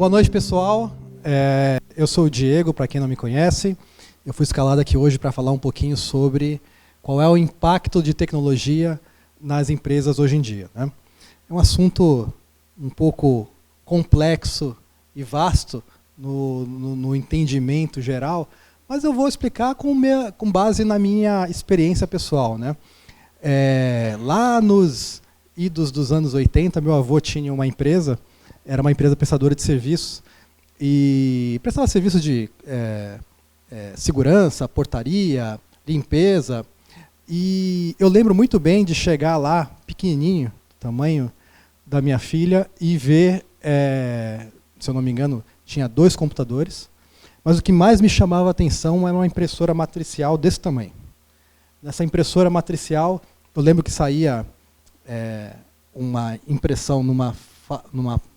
Boa noite, pessoal. Eu sou o Diego, para quem não me conhece. Eu fui escalado aqui hoje para falar um pouquinho sobre qual é o impacto de tecnologia nas empresas hoje em dia, né? É um assunto um pouco complexo e vasto no entendimento geral, mas eu vou explicar com base na minha experiência pessoal, né? Lá nos idos dos anos 80, meu avô tinha uma empresa, era uma empresa prestadora de serviços, e prestava serviços de segurança, portaria, limpeza. E eu lembro muito bem de chegar lá, pequenininho, tamanho da minha filha, e ver, se eu não me engano, tinha 2 computadores, mas o que mais me chamava a atenção era uma impressora matricial desse tamanho. Nessa impressora matricial, eu lembro que saía uma impressão numa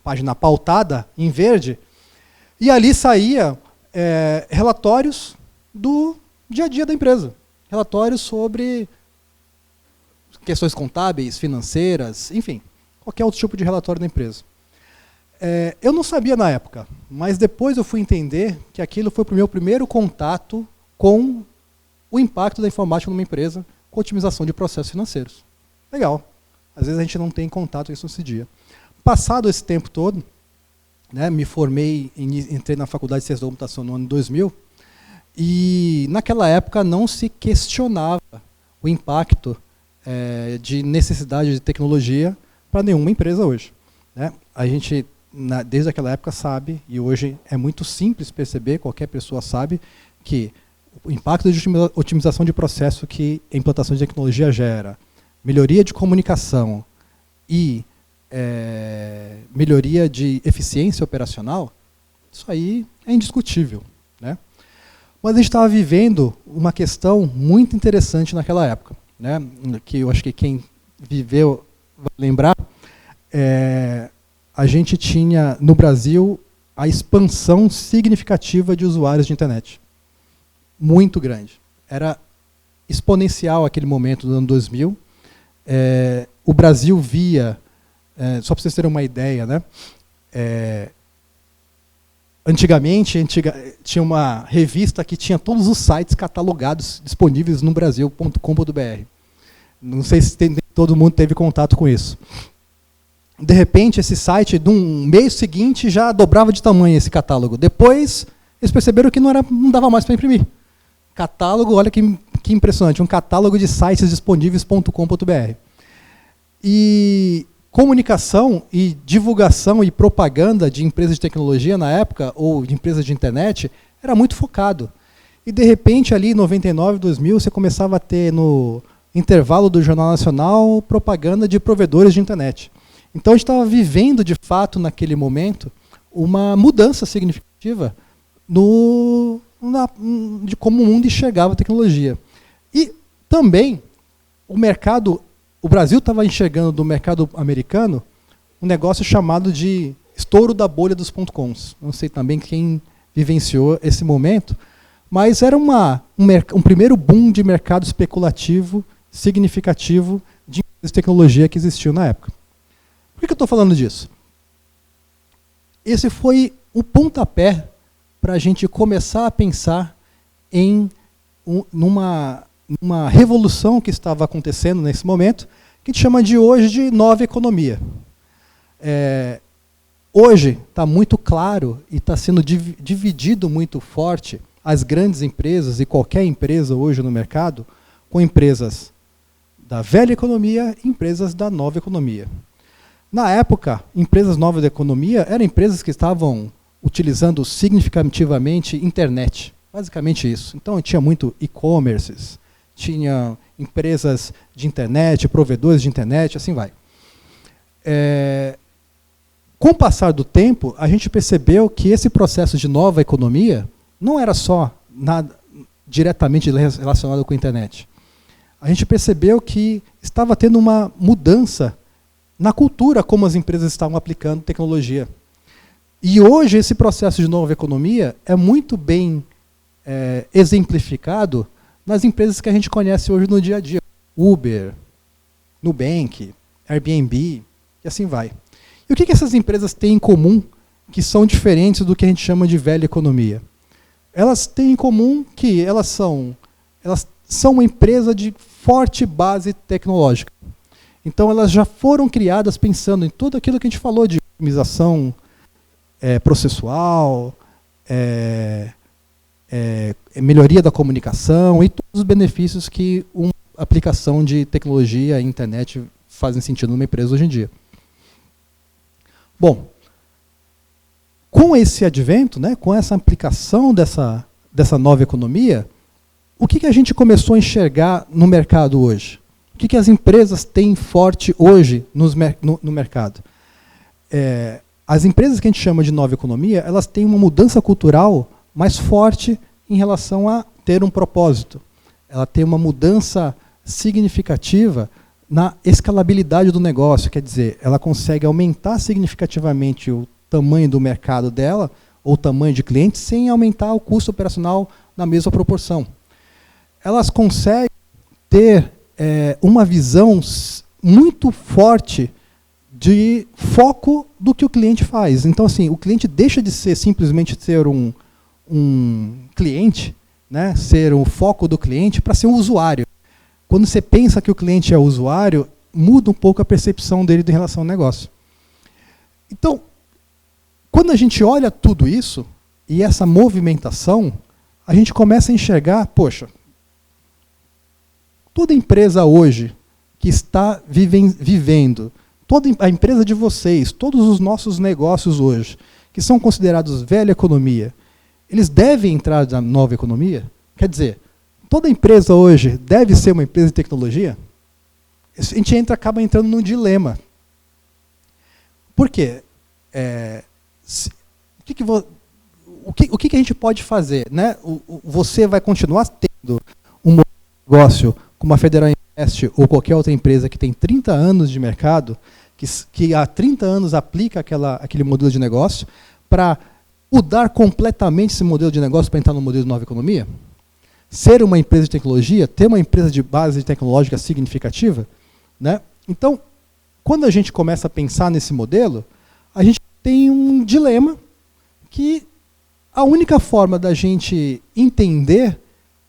página pautada em verde, e ali saía relatórios do dia a dia da empresa. Relatórios sobre questões contábeis, financeiras, enfim, qualquer outro tipo de relatório da empresa. Eu não sabia na época, mas depois eu fui entender que aquilo foi o meu primeiro contato com o impacto da informática numa empresa, com otimização de processos financeiros. Legal. Às vezes a gente não tem contato com isso nesse dia. Passado esse tempo todo, né, me formei, entrei na Faculdade de Ciência da Computação no ano 2000, e naquela época não se questionava o impacto de necessidade de tecnologia para nenhuma empresa hoje, né? A gente, desde aquela época, sabe, e hoje é muito simples perceber, qualquer pessoa sabe, que o impacto de otimização de processo que a implantação de tecnologia gera, melhoria de comunicação e melhoria de eficiência operacional, isso aí é indiscutível, né? Mas a gente estava vivendo uma questão muito interessante naquela época, né? Que eu acho que quem viveu vai lembrar. A gente tinha no Brasil a expansão significativa de usuários de internet. Muito grande. Era exponencial aquele momento do ano 2000. O Brasil via, só para vocês terem uma ideia, né? Antigamente, tinha uma revista que tinha todos os sites catalogados disponíveis no Brasil.com.br. Não sei se todo mundo teve contato com isso. De repente, esse site, no mês seguinte, já dobrava de tamanho esse catálogo. Depois, eles perceberam que não dava mais para imprimir. Catálogo, olha que impressionante, um catálogo de sites disponíveis.com.br. E comunicação e divulgação e propaganda de empresas de tecnologia na época, ou de empresas de internet, era muito focado. E, de repente, ali em 99, 2000, você começava a ter, no intervalo do Jornal Nacional, propaganda de provedores de internet. Então, a gente estava vivendo, de fato, naquele momento, uma mudança significativa de como o mundo enxergava a tecnologia. E também o Brasil estava enxergando do mercado americano um negócio chamado de estouro da bolha dos .coms. Não sei também quem vivenciou esse momento, mas era um primeiro boom de mercado especulativo significativo de tecnologia que existiu na época. Por que eu estou falando disso? Esse foi o pontapé para a gente começar a pensar numa revolução que estava acontecendo nesse momento, que a gente chama de hoje de nova economia. Hoje está muito claro e está sendo dividido muito forte as grandes empresas e qualquer empresa hoje no mercado com empresas da velha economia e empresas da nova economia. Na época, empresas novas da economia eram empresas que estavam utilizando significativamente internet. Basicamente isso. Então, tinha muito e-commerces, tinha empresas de internet, provedores de internet, assim vai. Com o passar do tempo, a gente percebeu que esse processo de nova economia não era só diretamente relacionado com a internet. A gente percebeu que estava tendo uma mudança na cultura como as empresas estavam aplicando tecnologia. E hoje esse processo de nova economia é muito bem exemplificado nas empresas que a gente conhece hoje no dia a dia. Uber, Nubank, Airbnb, e assim vai. E o que essas empresas têm em comum que são diferentes do que a gente chama de velha economia. Elas têm em comum que elas são uma empresa de forte base tecnológica. Então, elas já foram criadas pensando em tudo aquilo que a gente falou de otimização processual, melhoria da comunicação e todos os benefícios que uma aplicação de tecnologia e internet fazem sentido numa empresa hoje em dia. Bom, com esse advento, né, com essa aplicação dessa nova economia, o que a gente começou a enxergar no mercado hoje? O que as empresas têm forte hoje no mercado? As empresas que a gente chama de nova economia, elas têm uma mudança cultural mais forte em relação a ter um propósito. Ela tem uma mudança significativa na escalabilidade do negócio, quer dizer, ela consegue aumentar significativamente o tamanho do mercado dela, ou o tamanho de clientes, sem aumentar o custo operacional na mesma proporção. Elas conseguem ter uma visão muito forte de foco do que o cliente faz. Então, assim, o cliente deixa de ser simplesmente ser um cliente, né, ser o foco do cliente, para ser um usuário. Quando você pensa que o cliente é o usuário, muda um pouco a percepção dele em relação ao negócio. Então, quando a gente olha tudo isso, e essa movimentação, a gente começa a enxergar, poxa, toda empresa hoje que está vivendo, toda a empresa de vocês, todos os nossos negócios hoje, que são considerados velha economia, eles devem entrar na nova economia? Quer dizer, toda empresa hoje deve ser uma empresa de tecnologia? A gente acaba entrando num dilema. Por quê? O que a gente pode fazer? Né? Você vai continuar tendo um negócio como a Federal Invest ou qualquer outra empresa que tem 30 anos de mercado, que há 30 anos aplica aquele modelo de negócio, para mudar completamente esse modelo de negócio para entrar no modelo de nova economia? Ser uma empresa de tecnologia, ter uma empresa de base tecnológica significativa? Né? Então, quando a gente começa a pensar nesse modelo, a gente tem um dilema que a única forma da gente entender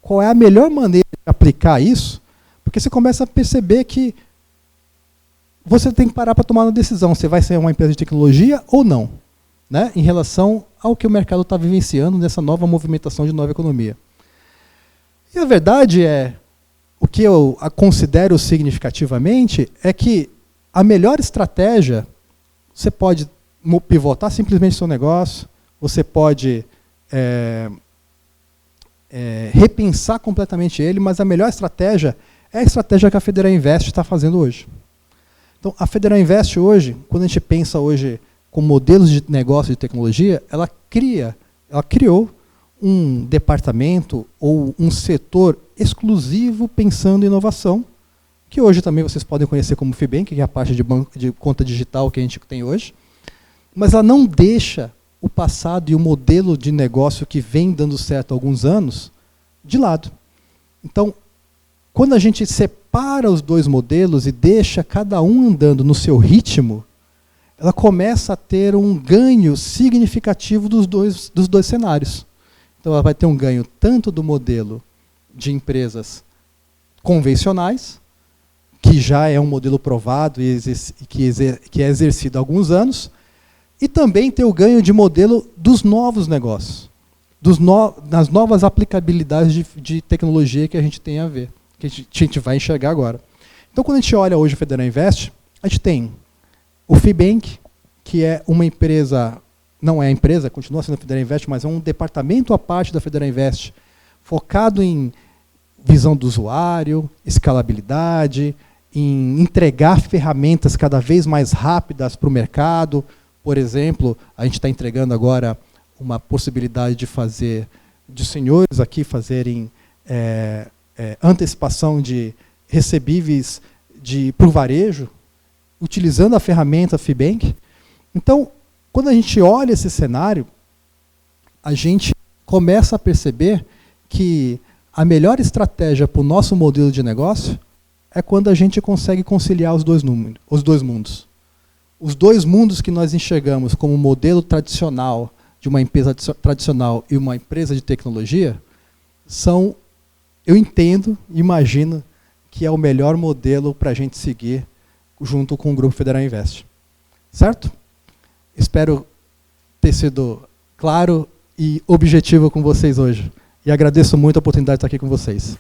qual é a melhor maneira de aplicar isso, porque você começa a perceber que você tem que parar para tomar uma decisão, se vai ser uma empresa de tecnologia ou não, né, em relação ao que o mercado está vivenciando nessa nova movimentação de nova economia. E a verdade o que eu considero significativamente, é que a melhor estratégia, você pode pivotar simplesmente seu negócio, você pode repensar completamente ele, mas a melhor estratégia é a estratégia que a Federal Invest está fazendo hoje. Então, a Federal Invest hoje, quando a gente pensa hoje com modelos de negócio de tecnologia, ela criou um departamento ou um setor exclusivo pensando em inovação, que hoje também vocês podem conhecer como Fibank, que é a parte de conta digital que a gente tem hoje, mas ela não deixa o passado e o modelo de negócio que vem dando certo há alguns anos de lado. Então, quando a gente separa os dois modelos e deixa cada um andando no seu ritmo, ela começa a ter um ganho significativo dos dois cenários. Então, ela vai ter um ganho tanto do modelo de empresas convencionais, que já é um modelo provado e que é exercido há alguns anos, e também ter o ganho de modelo dos novos negócios, das novas aplicabilidades de tecnologia que a gente tem a ver, que a gente vai enxergar agora. Então, quando a gente olha hoje o Federal Invest, a gente tem o Fibank, que é uma empresa, não é a empresa, continua sendo a Federal Invest, mas é um departamento à parte da Federal Invest, focado em visão do usuário, escalabilidade, em entregar ferramentas cada vez mais rápidas para o mercado. Por exemplo, a gente está entregando agora uma possibilidade de senhores aqui fazerem antecipação de recebíveis para o varejo, utilizando a ferramenta Fibank. Então, quando a gente olha esse cenário, a gente começa a perceber que a melhor estratégia para o nosso modelo de negócio é quando a gente consegue conciliar os dois mundos. os dois mundos que nós enxergamos como modelo tradicional de uma empresa tradicional e uma empresa de tecnologia são, eu entendo, imagino, que é o melhor modelo para a gente seguir junto com o Grupo Federal Invest. Certo? Espero ter sido claro e objetivo com vocês hoje. E agradeço muito a oportunidade de estar aqui com vocês.